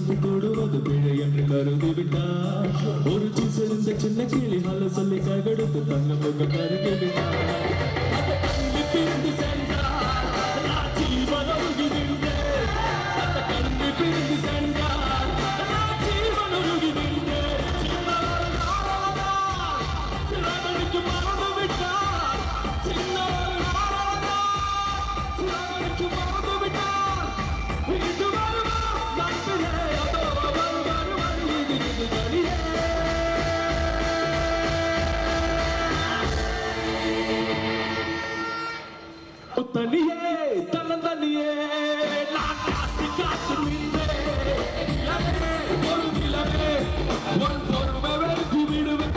சுத்தி கூடுவது பிழை என்று கருதி விட்டார். ஒரு சிசிருந்த சின்ன கிளி ஹல சொல்லி கைகெடுத்து தங்க முக கருகி விட்டார். தனியே தன்னந்தனியே நான் காத்து காத்து ஒரு நிலவே ஒரு பொறுமை வெறுத்து விடுவேன்.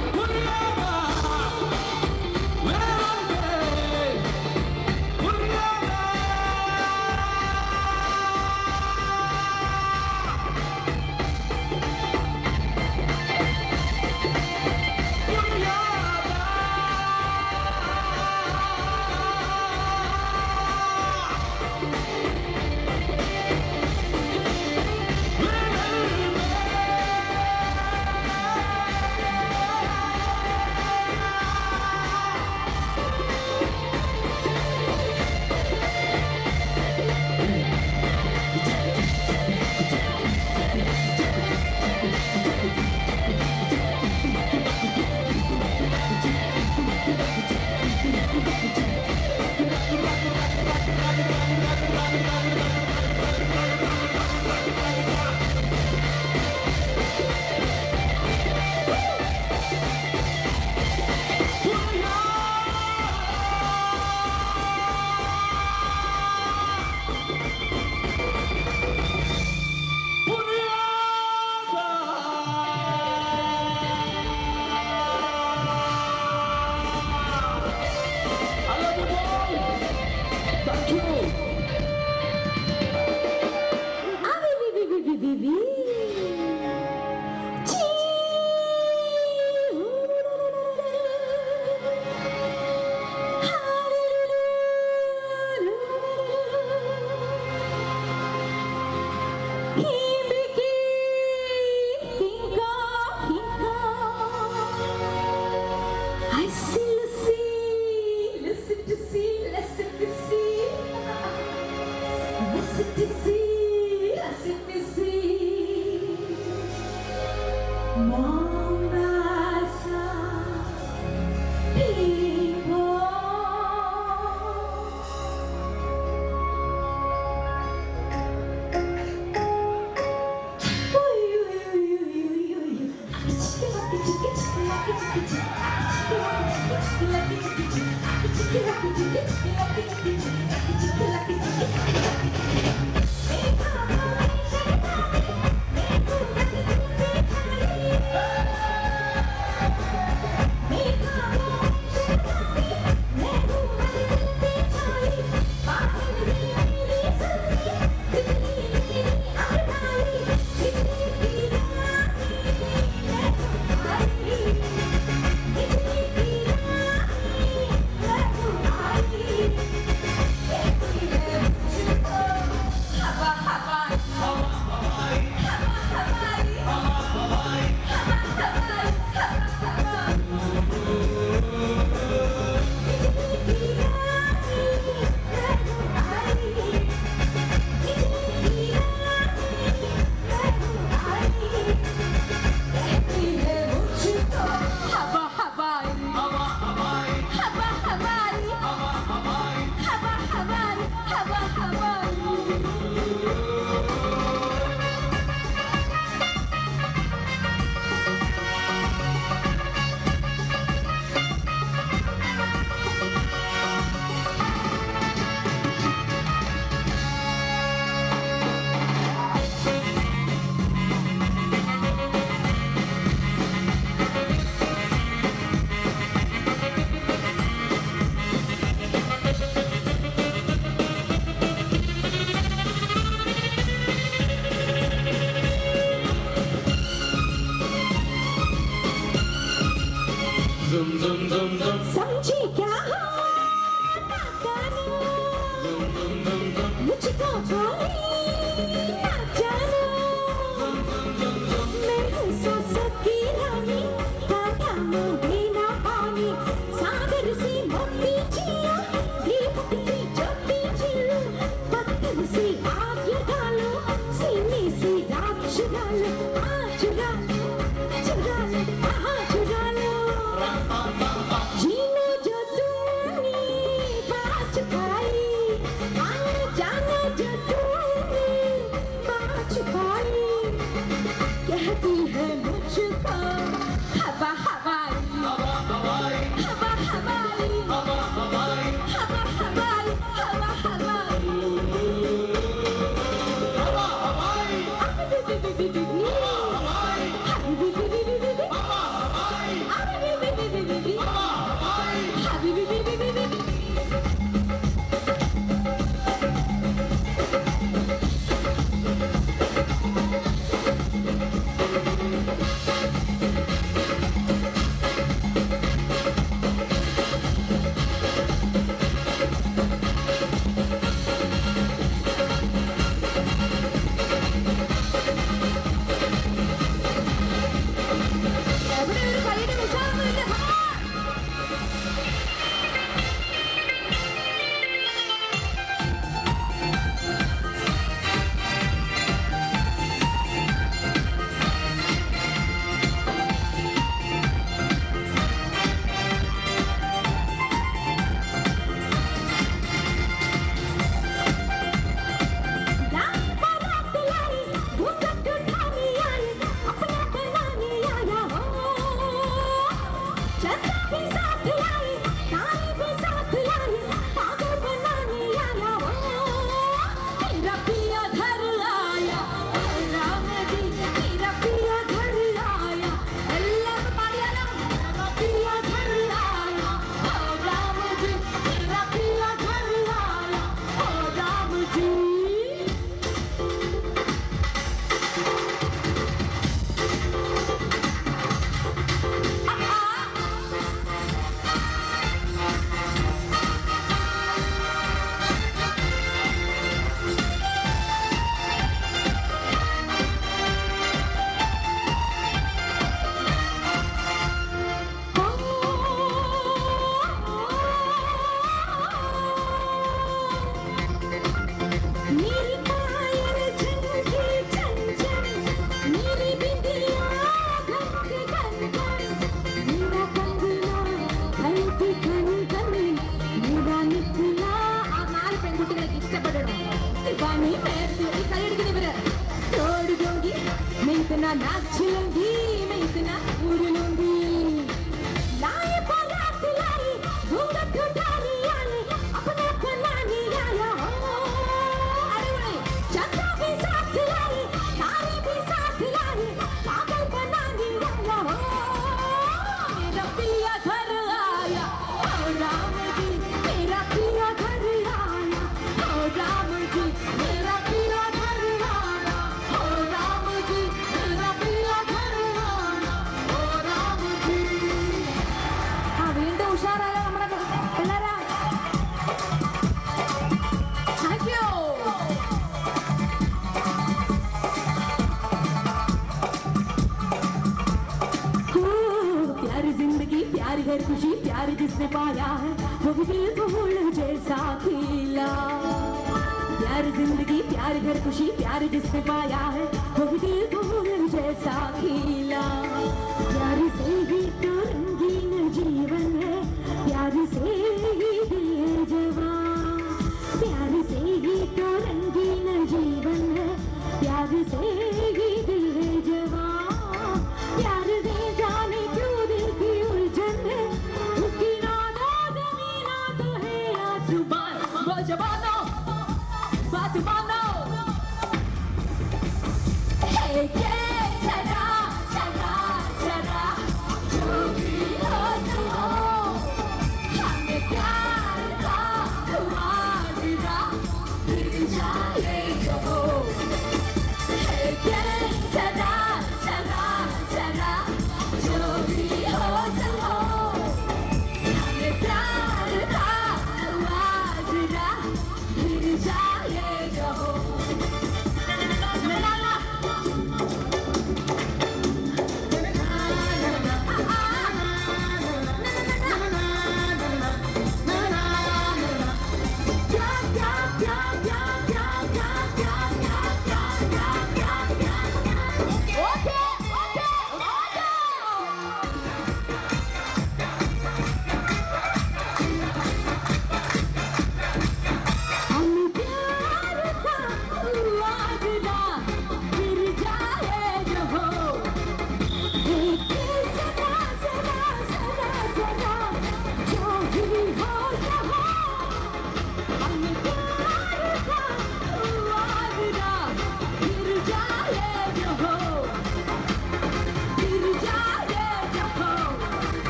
समझी क्या ना जानो मुझको छोड़ी ना जानो चुरा लो चुरा लो चुरा लो चुरा लो जीनो जो तूने बात छुपाई आने जाने जो तूने बात छुपाई कहती है मुझको हवा हवाई हवा हवाई हवा हवाई हवा हवाई हवा हवाई हवा हवाई हवा हवाई मैं इतना नाच लूंगी मैं इतना उड़ लूंगी लाए बारात लाई घूंघट उठा लिया अपने बनाने आया अरे बोले चंदा भी साथ लाई तारे भी साथ लाई पागल बनाने आया मेरा पिया घर आया ओ राम जी मेरा पिया घर आया ओ राम जी मेरा पिया घर आया ओ राम जी मेरा पिया घर आया ओ राम जी വീണ്ടും ഉഷാറായോ നമ്മുടെ പിള്ളേരാ താങ്ക് യു प्यारी जिंदगी प्यारी हर खुशी प्यार जिसने पाया है वो भी दिल फूल जैसा खिला प्यारी जिंदगी प्यारी हर खुशी प्यार जिसने पाया है वो भी दिल फूल जैसा खिला प्यार से ही तो रंगीन जीवन है प्यार से ही दिल है जवान प्यार से ही तो रंगीन जीवन है प्यार से ही दिल है जवान प्यार दे जाने क्यों दिल की उलझन है उसकी नादा जमीना तो है आसमान वो जवानो बात मानो हे के सदा सदा सदा जो भी हो तुम हो हमें प्यार का धुआं जरा गिर जाए जो हो हे के सदा सदा सदा जो भी हो तुम हो हमें प्यार का धुआं जरा गिर जाए जो हो ला ला ला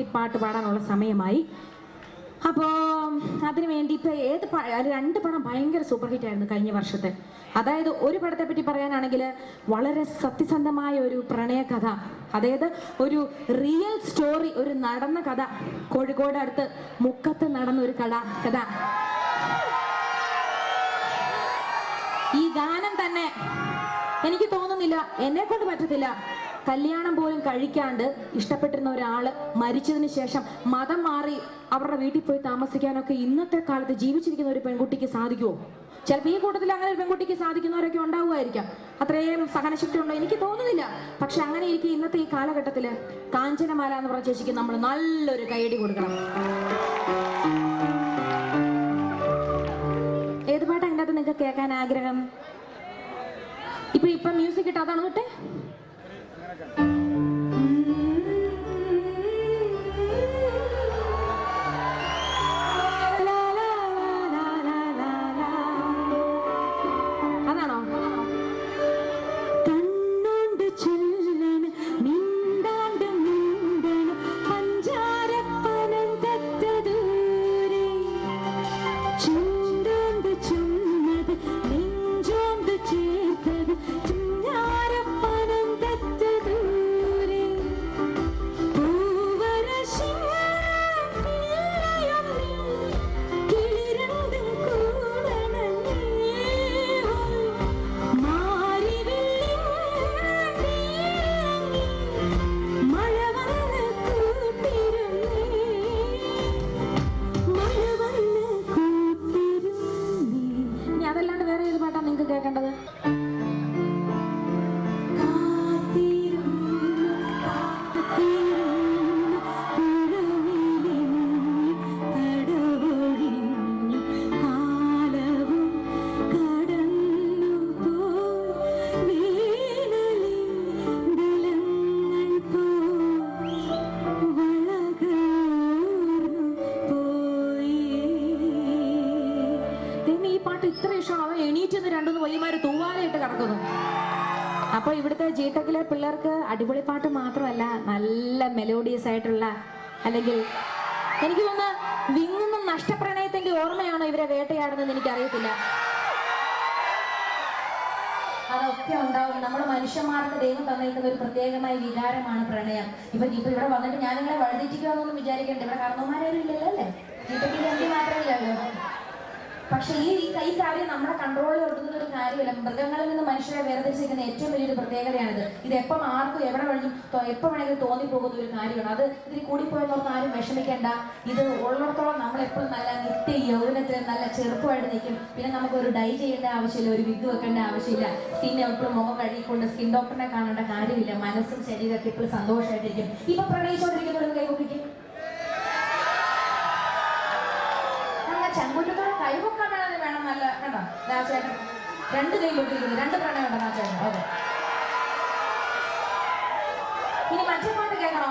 ഈ പാട്ട് പാടാനുള്ള സമയമായി. അപ്പോൾ അതിനു വേണ്ടി ഇപ്പോൾ രണ്ട് പടം ഭയങ്കര സൂപ്പർ ഹിറ്റ് ആയിരുന്നു കഴിഞ്ഞ വർഷത്തെ. അതായത് ഒരു പടത്തെ പറ്റി പറയാനാണെങ്കിൽ വളരെ സത്യസന്ധമായ ഒരു പ്രണയകഥ, അതായത് ഒരു റിയൽ സ്റ്റോറി, ഒരു നടന്ന കഥ, കോഴിക്കോട് അടുത്ത് മുക്കത്ത് നടന്ന ഒരു കഥ. ഈ ഗാനം തന്നെ എനിക്ക് തോന്നുന്നില്ല, എന്നെ കൊണ്ട് പറ്റത്തില്ല, കല്യാണം പോലും കഴിക്കാണ്ട് ഇഷ്ടപ്പെട്ടിരുന്ന ഒരാള് മരിച്ചതിന് ശേഷം മതം മാറി അവരുടെ വീട്ടിൽ പോയി താമസിക്കാനൊക്കെ ഇന്നത്തെ കാലത്ത് ജീവിച്ചിരിക്കുന്ന ഒരു പെൺകുട്ടിക്ക് സാധിക്കുമോ? ചിലപ്പോൾ ഈ കൂട്ടത്തിൽ അങ്ങനെ ഒരു പെൺകുട്ടിക്ക് സാധിക്കുന്നവരൊക്കെ ഉണ്ടാവുമായിരിക്കാം. അത്രയും സഹനശക്തി ഉണ്ടോ എനിക്ക് തോന്നുന്നില്ല. പക്ഷെ അങ്ങനെ എനിക്ക് ഇന്നത്തെ ഈ കാലഘട്ടത്തിൽ കാഞ്ചനമാല എന്ന് പറഞ്ഞ ചേച്ചിക്ക് നമ്മൾ നല്ലൊരു കൈയടി കൊടുക്കണം. ഏത് പാട്ടാ അതിൻ്റെ അകത്ത് നിങ്ങൾക്ക് കേൾക്കാൻ ആഗ്രഹം? ഇപ്പൊ മ്യൂസിക് ഇട്ട് അതാണ് വിട്ടെ. അതാണോ? കണ്ണോണ്ട് ചൊല്ലണ മിണ്ടാണ്ട് മിണ്ടണ പഞ്ചാരപ്പനം തത്തദൂരെ ചുണ്ടോണ്ട് ചുന്നത് നെഞ്ചോണ്ട് ചേർത്തത് ചിന്നാരപ്പനം തത്തദൂരെ പൂവരശിൻ കിളിരണ്ടും കൂടണ അതല്ലാണ്ട് വേറെ ഏത് പാട്ടാ നിങ്ങൾക്ക് കേൾക്കേണ്ടത്? ഈ പാട്ട് ഇത്ര ഇഷ്ടമാണോ? എണീറ്റെന്ന് രണ്ടൊന്ന് വയ്യമാര് തൂവാലയിട്ട് കിടക്കുന്നു. അപ്പൊ ഇവിടുത്തെ ജിടെക്കിലെ പിള്ളേർക്ക് അടിപൊളി പാട്ട് മാത്രമല്ല, നല്ല മെലോഡിയസ് ആയിട്ടുള്ള, അല്ലെങ്കിൽ എനിക്ക് തോന്നുന്നു വിങ്ങുന്ന നഷ്ടപ്രണയത്തിന്റെ ഓർമ്മയാണോ ഇവരെ വേട്ടയാടുന്നത് എനിക്കറിയത്തില്ല. അതൊക്കെ ഉണ്ടാവും. നമ്മൾ മനുഷ്യന്മാർക്ക് ദൈവം തന്നിരിക്കുന്ന ഒരു പ്രത്യേകമായ വികാരമാണ് പ്രണയം. ഇപ്പൊ ഇവിടെ വന്നിട്ട് ഞാൻ നിങ്ങളെ വഴുതിറ്റിക്കുവാന്നൊന്നും വിചാരിക്കണ്ട. ഇവിടെ കാരണവന്മാരും ഇല്ലല്ലോ അല്ലേ? ജിടെക്കിൽ എനിക്ക് മാത്രമില്ലല്ലോ. പക്ഷെ ഈ കാര്യം നമ്മുടെ കൺട്രോളിൽ ഒതുങ്ങുന്ന ഒരു കാര്യമല്ല. മൃഗങ്ങളിൽ നിന്ന് മനുഷ്യരെ വേർതിരിച്ചിരിക്കുന്ന ഏറ്റവും വലിയൊരു പ്രത്യേകതയാണിത്. ഇത് എപ്പം ആർക്കും എവിടെ വേണമെങ്കിലും എപ്പോൾ വേണമെങ്കിലും തോന്നിപ്പോകുന്ന ഒരു കാര്യമാണ്. അത് ഇതിൽ കൂടിപ്പോയെന്നോർത്ത് ആരും വിഷമിക്കേണ്ട. ഇത് ഉള്ളിടത്തോളം നമ്മളെപ്പോഴും നല്ല നിത്യ യൗവനത്തിൽ നല്ല ചെറുപ്പമായിട്ട് നിൽക്കും. പിന്നെ നമുക്ക് ഒരു ഡൈ ചെയ്യേണ്ട ആവശ്യമില്ല, ഒരു വിഗ് വെക്കേണ്ട ആവശ്യമില്ല, സ്കിൻ എപ്പോഴും മുഖം കഴുകിക്കൊണ്ട് സ്കിൻ ഡോക്ടറിനെ കാണേണ്ട കാര്യമില്ല. മനസ്സും ശരീരത്തിൽ ഇപ്പോൾ സന്തോഷമായിട്ടിരിക്കും. ഇപ്പൊ പ്രണയിച്ചുകൊണ്ടിരിക്കുന്നവർക്ക് കൈകൊണ്ടിരിക്കും. ചങ്കുറ്റത്തോടെ കൈവക്കാൻ വേണം. നല്ല കണ്ടോ രാജേട്ടൻ രണ്ട് കൈ പൊട്ടിയിരിക്കുന്നു, രണ്ട് പ്രണയം ഉണ്ടോ രാജേട്ടൻ? അതെ. ഇനി മറ്റേ പാട്ട് കേൾക്കണോ?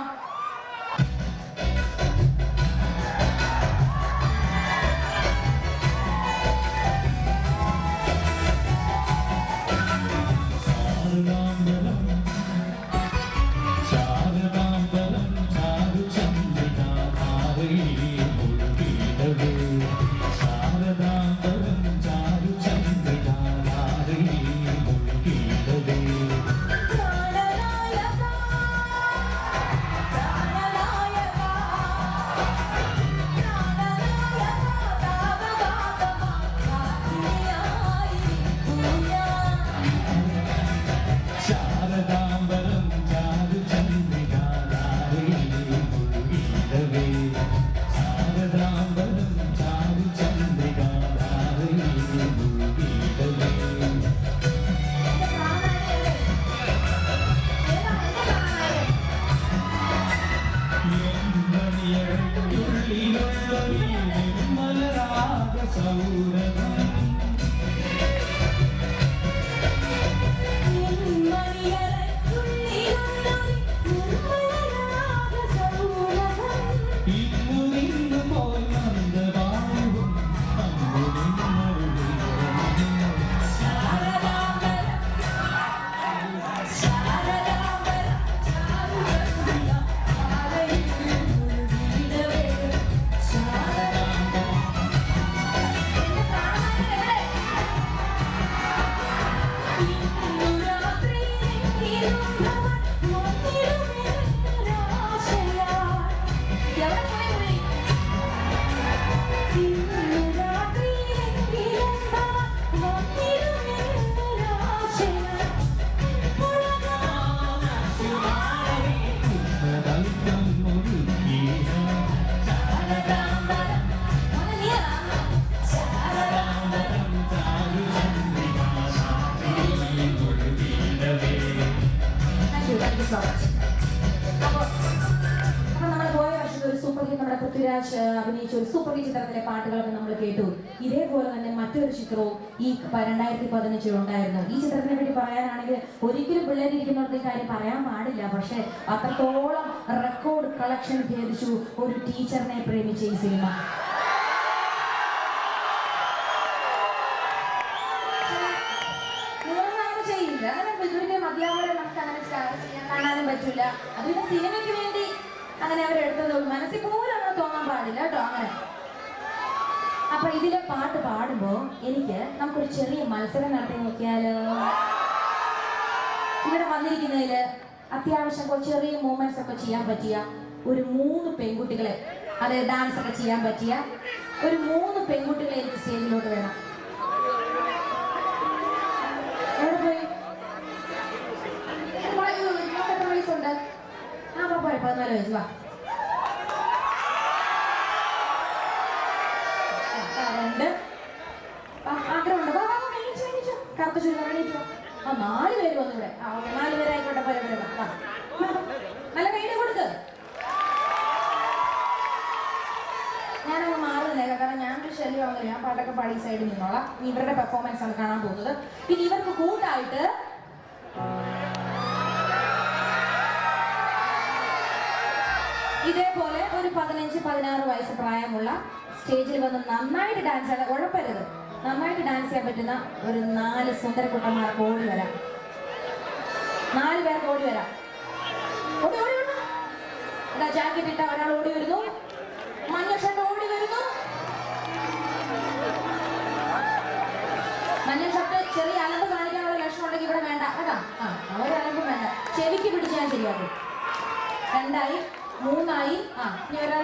നോക്കി നമ്മുടെ പൃഥ്വിരാജ് അഭിനയിച്ച ഒരു സൂപ്പർ ഹിറ്റ് ചിത്രത്തിലെ പാട്ടുകളൊക്കെ നമ്മൾ കേട്ടു. ഇതേപോലെ തന്നെ മറ്റൊരു ചിത്രവും ഈ 2015 ഉണ്ടായിരുന്നു. ഈ ചിത്രത്തിനെ പറ്റി പറയാനാണെങ്കിൽ ഒരിക്കലും പിള്ളേരിയ്ക്കുന്നവർക്ക് കാര്യം പറയാൻ പാടില്ല. പക്ഷെ അത്രത്തോളം റെക്കോർഡ് കളക്ഷൻ ഭേദിച്ചു ഒരു ടീച്ചറിനെ പ്രേമിച്ച ഈ സിനിമ. ചെയ്യില്ല അങ്ങനെ ബിജുവിന്റെ അധ്യാപകരെ നമുക്ക് അങ്ങനെ കാണാനും പറ്റില്ല. അത് പിന്നെ സിനിമയ്ക്ക് വേണ്ടി അങ്ങനെ അവരെടുത്തത് മനസ്സിൽ പോലും അങ്ങനെ തോന്നാൻ പാടില്ല കേട്ടോ. അങ്ങനെ അപ്പൊ ഇതിലെ പാട്ട് പാടുമ്പോ നമുക്കൊരു ചെറിയ മത്സരം നടത്തി നോക്കിയാലോ? ഇവിടെ വന്നിരിക്കുന്നതില് അത്യാവശ്യം ചെറിയ മൂവ്മെന്റ്സ് ഒക്കെ ചെയ്യാൻ പറ്റിയ ഒരു 3 പെൺകുട്ടികളെ, അതായത് ഡാൻസ് ഒക്കെ ചെയ്യാൻ പറ്റിയ ഒരു 3 പെൺകുട്ടികളെ എനിക്ക് സ്റ്റേജിലോട്ട് വേണം. എവിടെ പോയി? എത്ര വയസ്സുണ്ട്? ആ പോയി 14 വയസ്സ്. വാ 2 ആഗ്രഹമുണ്ട്. വാ എണീച്ചു കറുത്ത ചുരുക്കം എണീച്ചു. 4 പേര് വന്നു ഇവിടെ. 4 പേരായിക്കോട്ടെ. നല്ല കൈയ്യടി കൊടുക്ക്. ഞാനങ്ങ് മാറുന്നില്ല, കാരണം ഞാനൊരു ശല്യമാകുന്നില്ല. ഞാൻ പാട്ടൊക്കെ പാടി സൈഡിൽ നിന്നോളാം. ഇവരുടെ പെർഫോമൻസ് ആണ് കാണാൻ പോകുന്നത്. പിന്നെ ഇവർക്ക് കൂട്ടായിട്ട് ഇതേപോലെ ഒരു 15-16 വയസ്സ് പ്രായമുള്ള സ്റ്റേജിൽ വന്ന് നന്നായിട്ട് ഡാൻസ് ചെയ്യാൻ, ഉഴപ്പരുത്, നന്നായിട്ട് ഡാൻസ് ചെയ്യാൻ പറ്റുന്ന ഒരു 4 സുന്ദരക്കുട്ടന്മാർക്ക് ഓടി വരാം. 4 പേർക്ക് ഓടി വരാം. ഓടി എന്താ ജാക്കറ്റ് ഇട്ട ഒരാൾ ഓടി വരുന്നു. മഞ്ഞ ഷർട്ട് ഓടി വരുന്നു. മഞ്ഞ ഷർട്ട് ചെറിയ അലമ്പ് കാണിക്കാനുള്ള ലക്ഷണം ഉണ്ടെങ്കിൽ ഇവിടെ വേണ്ട കേട്ടോ. ഒരു അലമ്പും വേണ്ട. ചെവിക്ക് പിടിച്ച് ഞാൻ ശരിയാക്കും. 2 ആയി 3 ആയി. ഇനി ഒരാൾ